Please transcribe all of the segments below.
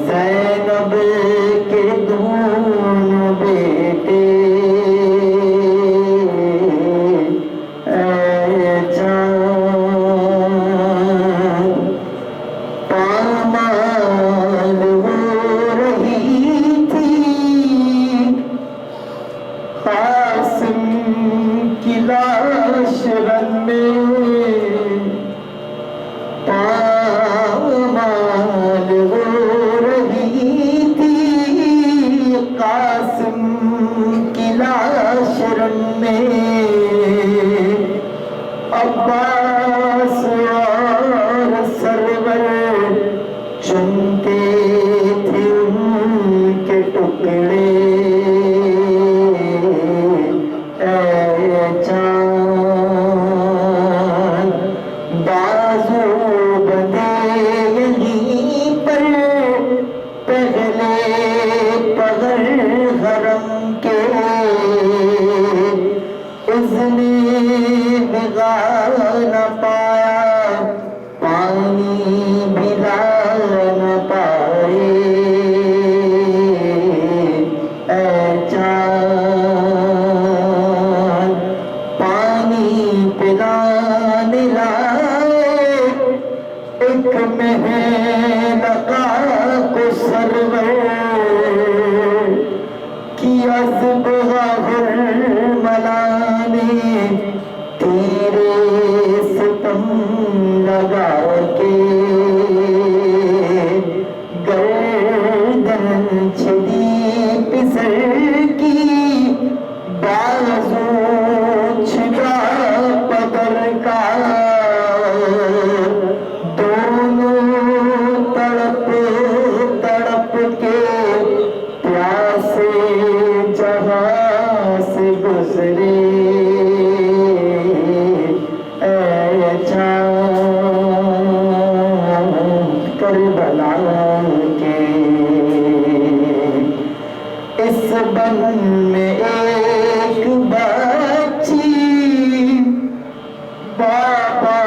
زینب کے دونوں بیٹے اے جان پامال ہو رہی تھی قاسم کی لاش رن میں پامال ہو رہی تھی قاسم کی لاش رن میں عباس اور سرور چنتے تھے ان کے ٹکڑے اے جان بازو بندے یہیں پر پہلے پغر حرم کے اذن بغا نہ پایا پانی بلا نہ پائے اے جان پانی پلانے لائے ایک مہلکا کو سرور کی ازبغ حرملا نے تیرے ستم لگا کے گردن چھلی پسر کی بازو چھپا پدر کا دونوں تڑپ تڑپ کے پیاسے جہاں سے گزرے اے جان کربلا کے اس بن میں ایک بچی بابا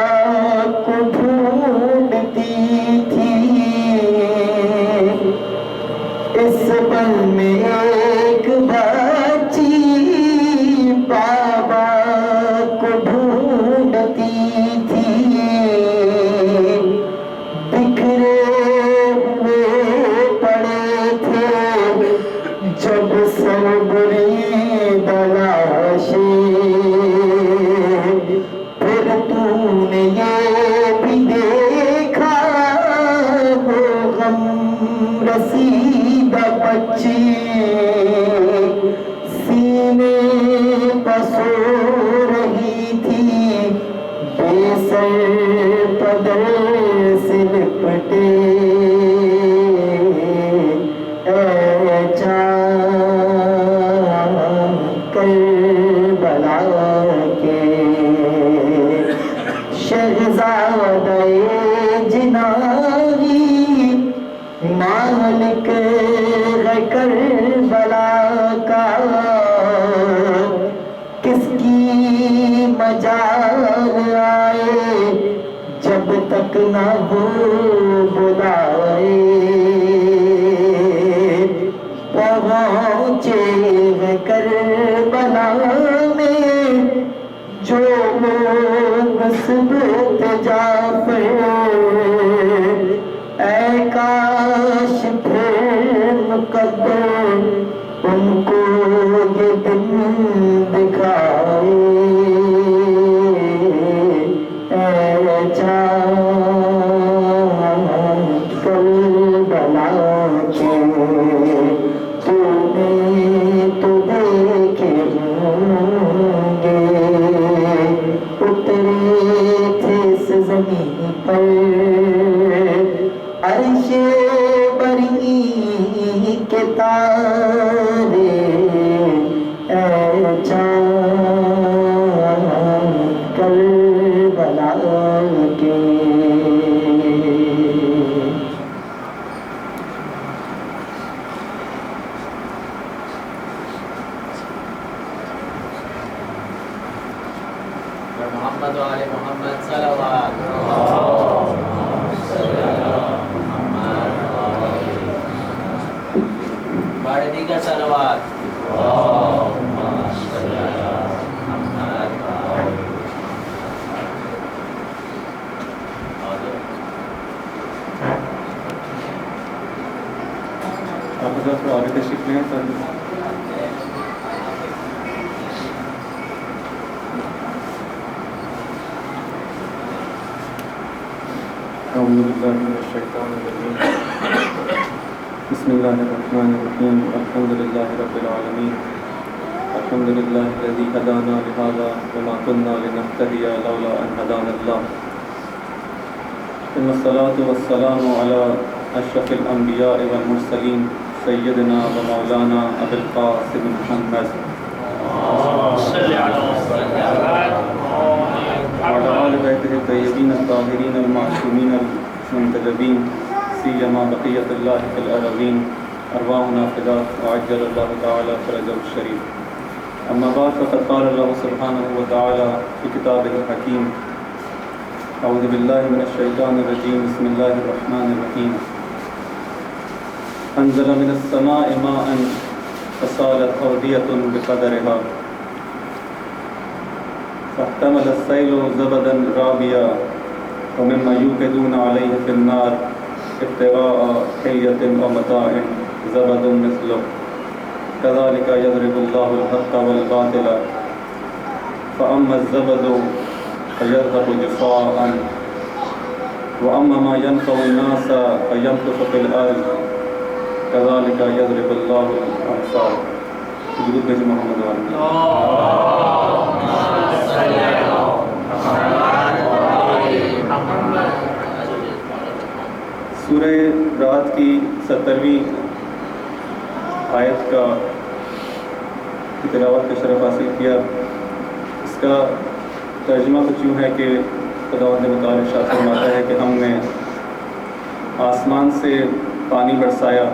کو ڈھونڈتی تھی اس بن میں ایک بچی بابا کو ڈھونڈتی تھی بکھرے ہوئے پڑے تھے جب سربری تلاشیں پھر تو نے یہ بھی دیکھا وہ غم رسیدہ بچی سینے پسو رہی تھی بے سر پدر سے لپٹے اے جان کربلا کے شہزادہ جناحی مالک ہے کربلا کا کس کی مجال آئے جب تک نہ ہو بلائے پہنچے ہیں کربلا میں جو لوگ سبت جعفر اے کاش پھر مقدر ان کو یہ دن دکھائے اے جان مہدی کا صلوات آپ حضرت آگے تشریف لیں سر. اعوذ باللہ من الشیطان الرجیم. بسم اللہ الرحمن الرحیم. الحمد للہ رب العالمین. الحمد للہ الذی ہدانا لہذا وما كنا لنہتدی لولا ان ہدانا اللہ. ثم الصلاة والسلام علی اشرف الانبیاء والمرسلین سیدنا و مولانا ابی القاسم محمد وعلى آل بیتہ الطیبین الطاہرین المعصومین المنتجبین سیما بقیۃ اللہ فی الارضین ارواحنا فداک وعجل اللہ تعالی فرجہ الشریف. اما بعد فقد قال اللہ سبحانہ وتعالی فی کتابہ الحکیم. اعوذ باللہ من الشیطان الرجیم. بسم اللہ الرحمن الرحیم. انزل من السماء ماء فصالت أودية بقدرها فاحتمل السيل زبدا رابيا ومما يوقدون عليه في النار ابتغاء حلية ومتاع زبد مثله كذلك يضرب الله الحق والباطل فأما الزبد فيذهب جفاء وأما ما ينفع الناس فيمكث في الأرض كذلك يضرب الله الأمثال. درود بھیجو محمد وعلیہ. سورہ رات کی 70ویں آیت کا تلاوت کا شرف حاصل کیا. اس کا ترجمہ کچھ یوں ہے کہ خداوند متعال ارشاد فرماتا ہے کہ ہم نے آسمان سے پانی برسایا.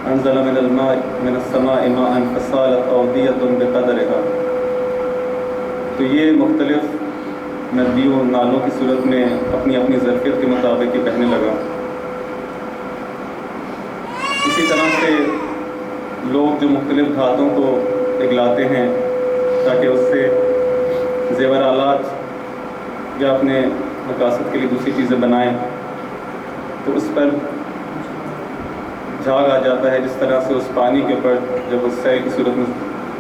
انزل من السماء ماء فصالت أودية بقدرها. تو یہ مختلف ندیوں نالوں کی صورت میں اپنی اپنی ظرفیت کے مطابق یہ بہنے لگا. اسی طرح سے لوگ جو مختلف دھاتوں کو پگھلاتے ہیں تاکہ اس سے زیور آلات یا اپنے مقاصد کے لیے دوسری چیزیں بنائیں، تو اس پر جھاگ آ جاتا ہے. جس طرح سے اس پانی کے اوپر جب اس سیل کی صورت میں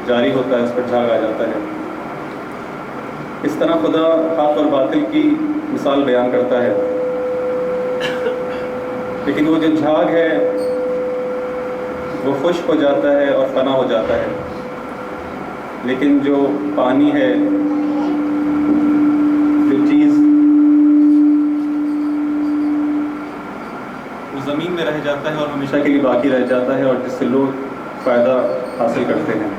جاری ہوتا ہے اس پر جھاگ آ جاتا ہے. اس طرح خدا حق اور باطل کی مثال بیان کرتا ہے. لیکن وہ جو جھاگ ہے وہ خشک ہو جاتا ہے اور فنا ہو جاتا ہے. لیکن جو پانی ہے، جو چیز زمین میں رہ جاتا ہے اور ہمیشہ کے لیے باقی رہ جاتا ہے اور جس سے لوگ فائدہ حاصل کرتے ہیں.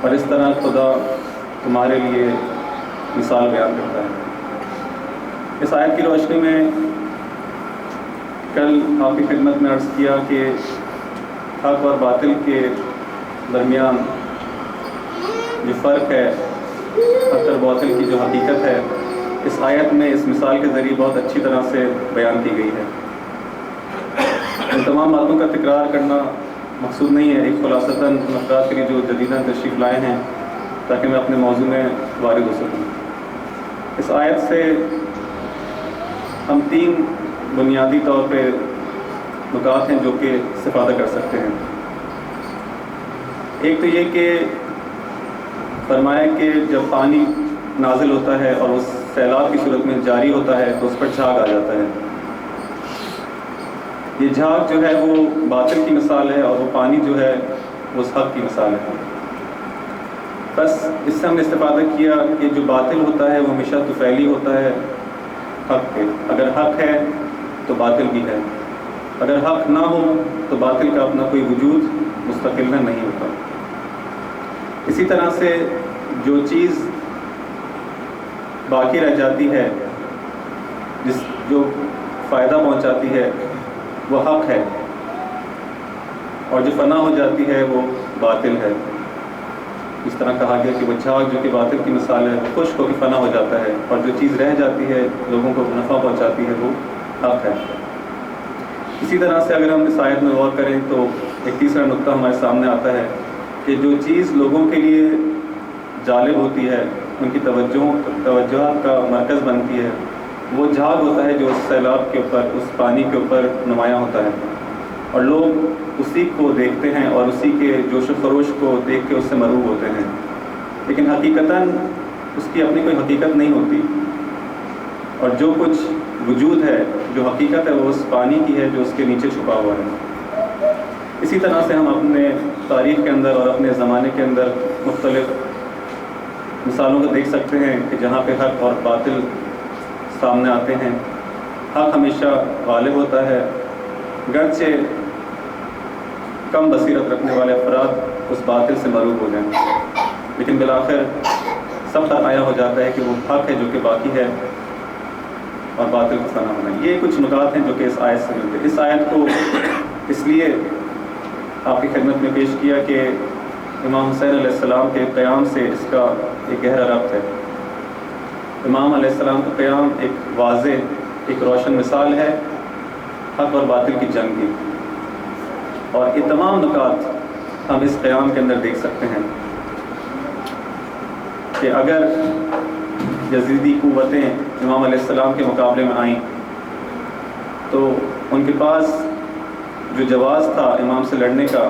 اور اس طرح خدا تمہارے لیے مثال بیان کرتا ہے. اس آیت کی روشنی میں کل آپ کی خدمت میں عرض کیا کہ حق اور باطل کے درمیان جو فرق ہے، حق اور باطل کی جو حقیقت ہے، اس آیت میں اس مثال کے ذریعے بہت اچھی طرح سے بیان کی گئی ہے. ان تمام باتوں کا تکرار کرنا مقصود نہیں ہے. ایک خلاصتاً افراد کے لیے جو جدیداً تشریف لائے ہیں تاکہ میں اپنے موضوع میں وارد ہو سکوں. اس آیت سے ہم 3 بنیادی طور پہ نکات ہیں جو کہ استفادہ کر سکتے ہیں. ایک تو یہ کہ فرمایا کہ جب پانی نازل ہوتا ہے اور اس سیلاب کی صورت میں جاری ہوتا ہے تو اس پر جھاگ آ جاتا ہے. یہ جھاگ جو ہے وہ باطل کی مثال ہے اور وہ پانی جو ہے وہ اس حق کی مثال ہے. بس اس سے ہم نے استفادہ کیا کہ جو باطل ہوتا ہے وہ ہمیشہ طفیلی ہوتا ہے حق کے. اگر حق ہے تو باطل بھی ہے، اگر حق نہ ہو تو باطل کا اپنا کوئی وجود مستقل نہیں ہوتا. اسی طرح سے جو چیز باقی رہ جاتی ہے، جو فائدہ پہنچاتی ہے، وہ حق ہے، اور جو فنا ہو جاتی ہے وہ باطل ہے. اس طرح کہا گیا کہ وہ جھاگ جو کہ باطل کی مثال ہے وہ خشک ہو کے فنا ہو جاتا ہے، اور جو چیز رہ جاتی ہے لوگوں کو نفع پہنچاتی ہے وہ حق ہے. اسی طرح سے اگر ہم اس آیت میں غور کریں تو ایک تیسرا نقطہ ہمارے سامنے آتا ہے کہ جو چیز لوگوں کے لیے جالب ہوتی ہے، ان کی توجہات کا مرکز بنتی ہے، وہ جھاگ ہوتا ہے جو اس سیلاب کے اوپر، اس پانی کے اوپر نمایاں ہوتا ہے، اور لوگ اسی کو دیکھتے ہیں اور اسی کے جوش و خروش کو دیکھ کے اس سے مرعوب ہوتے ہیں، لیکن حقیقتاً اس کی اپنی کوئی حقیقت نہیں ہوتی، اور جو کچھ وجود ہے، جو حقیقت ہے، وہ اس پانی کی ہے جو اس کے نیچے چھپا ہوا ہے۔ اسی طرح سے ہم اپنے تاریخ کے اندر اور اپنے زمانے کے اندر مختلف مثالوں کو دیکھ سکتے ہیں کہ جہاں پہ حق اور باطل سامنے آتے ہیں، حق ہمیشہ غالب ہوتا ہے، گرچہ کم بصیرت رکھنے والے افراد اس باطل سے مرعوب ہو جائیں، لیکن بالآخر سب پر آیا ہو جاتا ہے کہ وہ حق ہے جو کہ باقی ہے اور باطل کو فنا ہونا ہے۔ یہ کچھ نکات ہیں جو کہ اس آیت سے ملتے ہیں۔ اس آیت کو اس لیے آپ کی خدمت میں پیش کیا کہ امام حسین علیہ السلام کے قیام سے اس کا ایک گہرا ربط ہے۔ امام علیہ السلام کا قیام ایک واضح، ایک روشن مثال ہے حق اور باطل کی جنگ کی، اور یہ تمام نکات ہم اس قیام کے اندر دیکھ سکتے ہیں کہ اگر یزیدی قوتیں امام علیہ السلام کے مقابلے میں آئیں تو ان کے پاس جو جواز تھا امام سے لڑنے کا،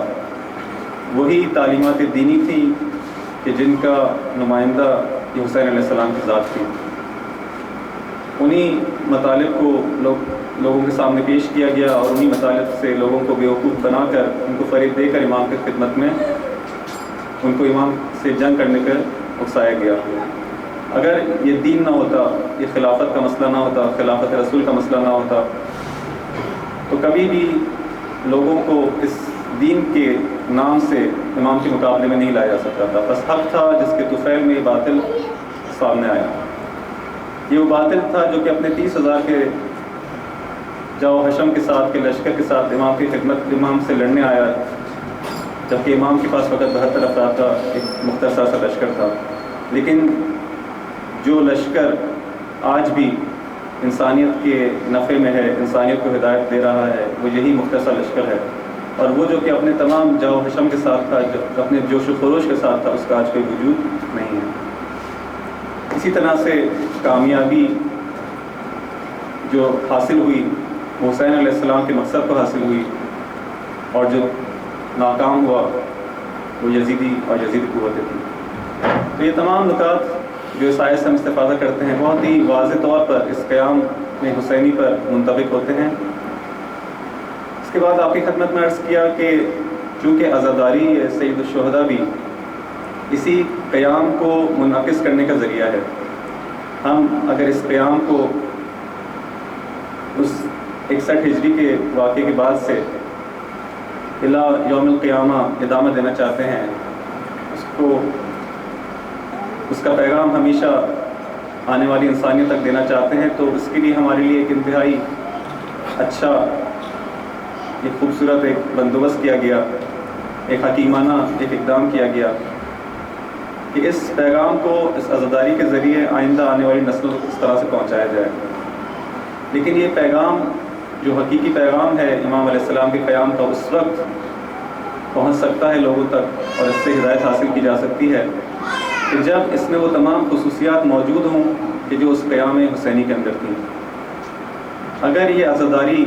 وہی تعلیمات دینی تھی کہ جن کا نمائندہ یہ حسین علیہ السلام کی ذات تھی۔ انہی مطالب کو لوگوں کے سامنے پیش کیا گیا، اور انہی مطالب سے لوگوں کو بیوقوف بنا کر، ان کو فریب دے کر امام کی خدمت میں ان کو امام سے جنگ کرنے پر اکسایا گیا۔ اگر یہ دین نہ ہوتا، یہ خلافت کا مسئلہ نہ ہوتا، خلافت رسول کا مسئلہ نہ ہوتا، تو کبھی بھی لوگوں کو اس دین کے نام سے امام کے مقابلے میں نہیں لایا جا سکتا تھا۔ بس حق تھا جس کے طفیل میں یہ باطل سامنے آیا۔ یہ وہ باطل تھا جو کہ اپنے 30,000 کے جاؤ حشم کے ساتھ، کے لشکر کے ساتھ امام کی خدمت، امام سے لڑنے آیا، جبکہ امام کے پاس فقط 72 افراد کا ایک مختصر سا لشکر تھا۔ لیکن جو لشکر آج بھی انسانیت کے نفع میں ہے، انسانیت کو ہدایت دے رہا ہے، وہ یہی مختصر لشکر ہے، اور وہ جو کہ اپنے تمام جاؤ حشم کے ساتھ تھا، جو اپنے جوش و خروش کے ساتھ تھا، اس کا آج کوئی وجود نہیں ہے۔ اسی طرح سے کامیابی جو حاصل ہوئی حسین علیہ السلام کے مقصد کو حاصل ہوئی، اور جو ناکام ہوا وہ یزیدی اور یزیدی قوتیں تھیں۔ تو یہ تمام نکات جو اس آیت سے ہم استفادہ کرتے ہیں بہت ہی واضح طور پر اس قیام میں حسینی پر منطبق ہوتے ہیں۔ اس کے بعد آپ کی خدمت میں عرض کیا کہ چونکہ عزاداری سید الشہداء بھی اسی قیام کو منعکس کرنے کا ذریعہ ہے، ہم اگر اس قیام کو اس 61 ہجری کے واقعے کے بعد سے الی یوم القیامہ ادامہ دینا چاہتے ہیں، اس کا پیغام ہمیشہ آنے والی انسانیت تک دینا چاہتے ہیں، تو اس کے لیے ہمارے لیے ایک انتہائی اچھا، ایک خوبصورت ایک بندوبست کیا گیا، ایک حکیمانہ ایک اقدام کیا گیا کہ اس پیغام کو اس عزاداری کے ذریعے آئندہ آنے والی نسلوں کو اس طرح سے پہنچایا جائے۔ لیکن یہ پیغام جو حقیقی پیغام ہے امام علیہ السلام کے قیام کا، اس وقت پہنچ سکتا ہے لوگوں تک اور اس سے ہدایت حاصل کی جا سکتی ہے کہ جب اس میں وہ تمام خصوصیات موجود ہوں کہ جو اس قیام حسینی کے اندر تھیں۔ اگر یہ عزاداری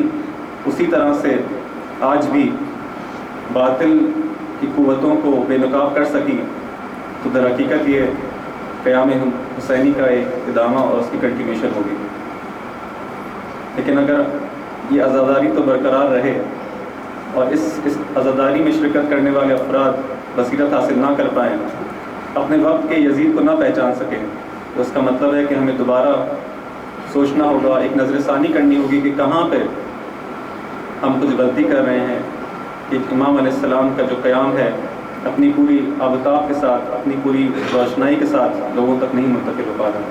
اسی طرح سے آج بھی باطل کی قوتوں کو بے نقاب کر سکی تو در حقیقت یہ قیام حسینی کا ایک ادامہ اور اس کی کنٹینیوشن ہوگی۔ لیکن اگر یہ عزاداری تو برقرار رہے اور اس عزاداری میں شرکت کرنے والے افراد بصیرت حاصل نہ کر پائیں، اپنے وقت کے یزید کو نہ پہچان سکیں، تو اس کا مطلب ہے کہ ہمیں دوبارہ سوچنا ہوگا، ایک نظر ثانی کرنی ہوگی کہ کہاں پہ ہم کچھ غلطی کر رہے ہیں کہ امام علیہ السلام کا جو قیام ہے اپنی پوری آفتاب کے ساتھ، اپنی پوری روشنائی کے ساتھ لوگوں تک نہیں منتقل ہو پا رہا۔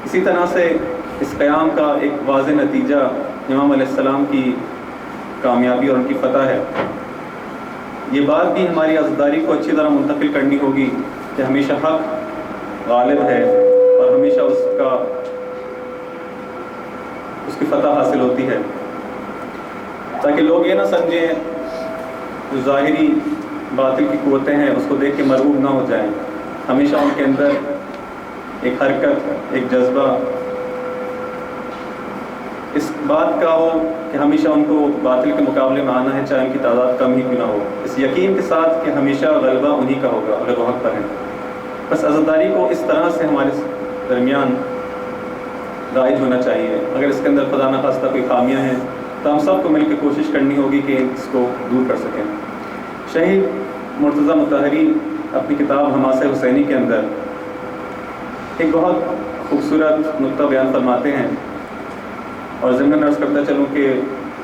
اسی طرح سے اس قیام کا ایک واضح نتیجہ امام علیہ السلام کی کامیابی اور ان کی فتح ہے۔ یہ بات بھی ہماری عزاداری کو اچھی طرح منتقل کرنی ہوگی کہ ہمیشہ حق غالب ہے اور ہمیشہ اس کی فتح حاصل ہوتی ہے۔ تاکہ لوگ یہ نہ سمجھیں جو ظاہری باطل کی قوتیں ہیں اس کو دیکھ کے مرعوب نہ ہو جائیں، ہمیشہ ان کے اندر ایک حرکت، ایک جذبہ اس بات کا ہو کہ ہمیشہ ان کو باطل کے مقابلے میں آنا ہے، چاہے ان کی تعداد کم ہی کیوں نہ ہو، اس یقین کے ساتھ کہ ہمیشہ غلبہ انہی کا ہوگا اگر وہ حق پر ہیں۔ بس عزاداری کو اس طرح سے ہمارے درمیان رائج ہونا چاہیے۔ اگر اس کے اندر خدا نخواستہ کوئی خامیاں ہیں تو ہم سب کو مل کے کوشش کرنی ہوگی کہ اس کو دور کر سکیں۔ شہید مرتضیٰ مطہری اپنی کتاب حماسہ حسینی کے اندر ایک بہت خوبصورت نقطہ بیان فرماتے ہیں، اور ضمن عرض کرتا چلوں کہ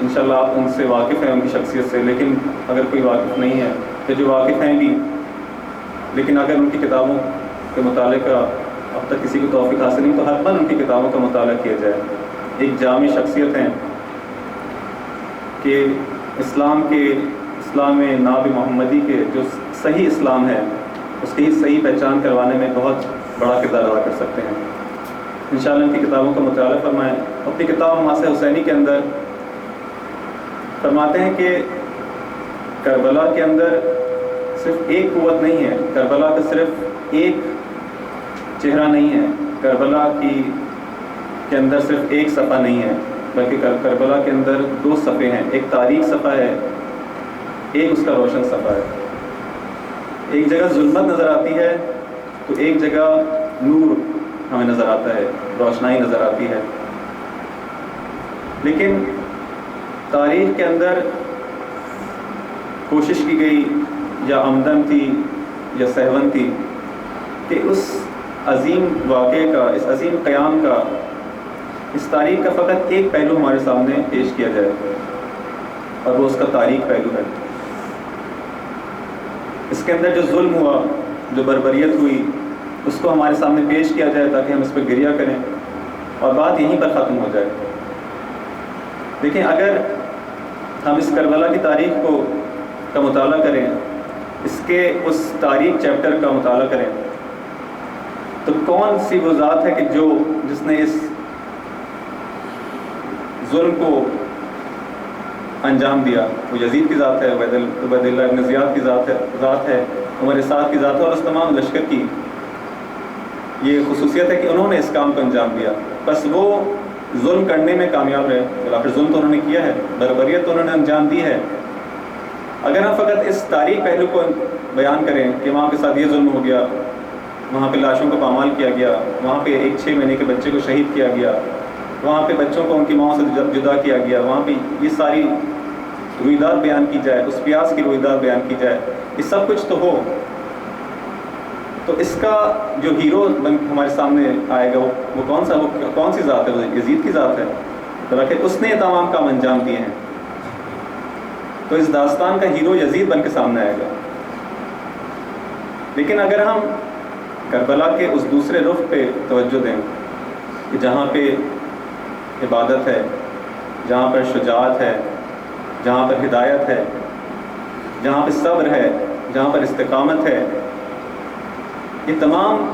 انشاءاللہ آپ ان سے واقف ہیں، ان کی شخصیت سے، لیکن اگر کوئی واقف نہیں ہے تو جو واقف ہیں بھی، لیکن اگر ان کی کتابوں کے مطالعے کا اب تک کسی کو توفیق حاصل نہیں تو حتماً ان کی کتابوں کا مطالعہ کیا جائے۔ ایک جامع شخصیت ہیں کہ اسلام ناب محمدی کے جو صحیح اسلام ہے اس کی صحیح پہچان کروانے میں بہت بڑا کردار ادا کر سکتے ہیں۔ انشاءاللہ ان کی کتابوں کا مطالعہ فرمائیں۔ اپنی کتاب حماسہ حسینی کے اندر فرماتے ہیں کہ کربلا کے اندر صرف ایک قوت نہیں ہے، کربلا کا صرف ایک چہرہ نہیں ہے، کربلا کے اندر صرف ایک صفحہ نہیں ہے، بلکہ کربلا کے اندر دو صفحے ہیں، ایک تاریک صفحہ ہے، ایک اس کا روشن صفحہ ہے۔ ایک جگہ ظلمت نظر آتی ہے تو ایک جگہ نور ہمیں نظر آتا ہے، روشنائی نظر آتی ہے۔ لیکن تاریخ کے اندر کوشش کی گئی یا عمدن تھی یا سہون تھی کہ اس عظیم واقعے کا، اس عظیم قیام کا، اس تاریخ کا فقط ایک پہلو ہمارے سامنے پیش کیا جائے، اور وہ اس کا تاریخ پہلو ہے۔ اس کے اندر جو ظلم ہوا، جو بربریت ہوئی، اس کو ہمارے سامنے پیش کیا جائے تاکہ ہم اس پہ گریہ کریں اور بات یہیں پر ختم ہو جائے۔ دیکھیں، اگر ہم اس کربلا کی تاریخ کا مطالعہ کریں، اس تاریخ چیپٹر کا مطالعہ کریں، تو کون سی وہ ذات ہے کہ جس نے اس ظلم کو انجام دیا؟ وہ یزید کی ذات ہے، عبید اللہ ابن زیاد کی ذات ہے، عمر سعد کی ذات ہے، اور اس تمام لشکر کی یہ خصوصیت ہے کہ انہوں نے اس کام کو انجام دیا۔ بس وہ ظلم کرنے میں کامیاب رہے، پھر ظلم تو انہوں نے کیا ہے، بربریت تو انہوں نے انجام دی ہے۔ اگر ہم فقط اس تاریخ پہلو کو بیان کریں کہ وہاں کے ساتھ یہ ظلم ہو گیا، وہاں پہ لاشوں کو پامال کیا گیا، وہاں پہ ایک 6 مہینے کے بچے کو شہید کیا گیا، وہاں پہ بچوں کو ان کی ماؤں سے جدا کیا گیا، وہاں پہ یہ ساری رویداد بیان کی جائے، اس پیاس کی رویداد بیان کی جائے، یہ سب کچھ تو ہو، تو اس کا جو ہیرو ہمارے سامنے آئے گا وہ کون سی ذات ہے؟ وہ یزید کی ذات ہے، بلکہ اس نے یہ تمام کام انجام دیے ہیں۔ تو اس داستان کا ہیرو یزید بن کے سامنے آئے گا۔ لیکن اگر ہم کربلا کے اس دوسرے رخ پہ توجہ دیں کہ جہاں پہ عبادت ہے، جہاں پر شجاعت ہے، جہاں پر ہدایت ہے، جہاں پہ صبر ہے، جہاں پر استقامت ہے، یہ تمام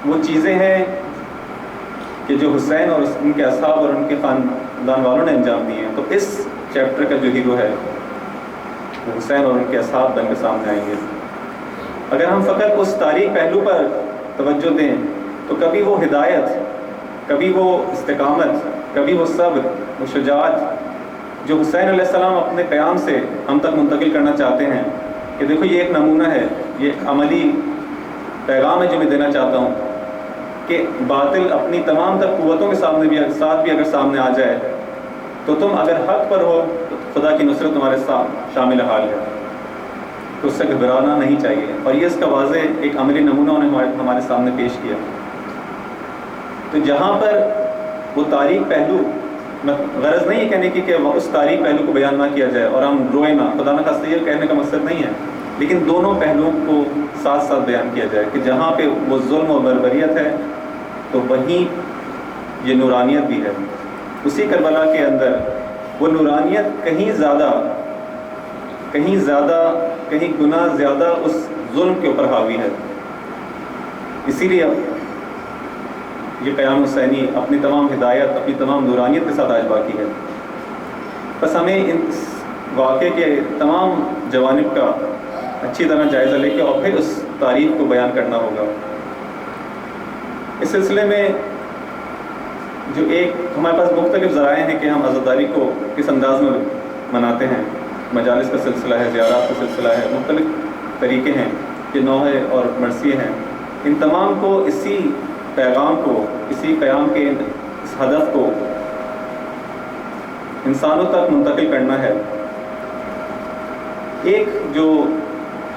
وہ چیزیں ہیں کہ جو حسین اور ان کے اصحاب اور ان کے خاندان والوں نے انجام دی ہیں۔ تو اس چیپٹر کا جو ہیرو ہے وہ حسین اور ان کے اصحاب بن کے سامنے آئیں گے۔ اگر ہم فقط اس تاریخ پہلو پر توجہ دیں تو کبھی وہ ہدایت، کبھی وہ استقامت، کبھی وہ صبر، وہ شجاعت جو حسین علیہ السلام اپنے قیام سے ہم تک منتقل کرنا چاہتے ہیں کہ دیکھو یہ ایک نمونہ ہے، یہ عملی پیغام ہے جو میں دینا چاہتا ہوں کہ باطل اپنی تمام تر قوتوں کے ساتھ بھی اگر سامنے آ جائے تو تم اگر حق پر ہو تو خدا کی نصرت تمہارے ساتھ شامل حال ہے، تو اس سے گھبرانا نہیں چاہیے۔ اور یہ اس کا واضح ایک عملی نمونہ انہوں نے ہمارے سامنے پیش کیا۔ تو جہاں پر وہ تاریخ پہلو، غرض نہیں ہے کہنے کی کہ اس تاریخ پہلو کو بیان نہ کیا جائے اور ہم روئیں نہ، خدا نہ خواستہ یہ کہنے کا مقصد نہیں ہے، لیکن دونوں پہلوؤں کو ساتھ ساتھ بیان کیا جائے کہ جہاں پہ وہ ظلم و بربریت ہے تو وہیں یہ نورانیت بھی ہے۔ اسی کربلا کے اندر وہ نورانیت کہیں گنا زیادہ اس ظلم کے اوپر حاوی ہے۔ اسی لیے یہ قیام حسینی اپنی تمام ہدایت، اپنی تمام نورانیت کے ساتھ آج باقی ہے۔ بس ہمیں اس واقعے کے تمام جوانب کا اچھی طرح جائزہ لے کے اور پھر اس تاریخ کو بیان کرنا ہوگا۔ اس سلسلے میں جو ایک ہمارے پاس مختلف ذرائع ہیں کہ ہم عزاداری کو کس انداز میں مناتے ہیں، مجالس کا سلسلہ ہے، زیارات کا سلسلہ ہے، مختلف طریقے ہیں کہ نوحے اور مرثیے ہیں، ان تمام کو اسی پیغام کو، اسی قیام کے اس ہدف کو انسانوں تک منتقل کرنا ہے۔ ایک جو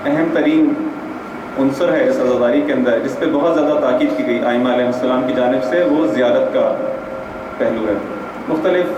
اہم ترین عنصر ہے اس عزاداری کے اندر، جس پہ بہت زیادہ تاکید کی گئی ائمہ علیہ السلام کی جانب سے، وہ زیارت کا پہلو ہے۔ مختلف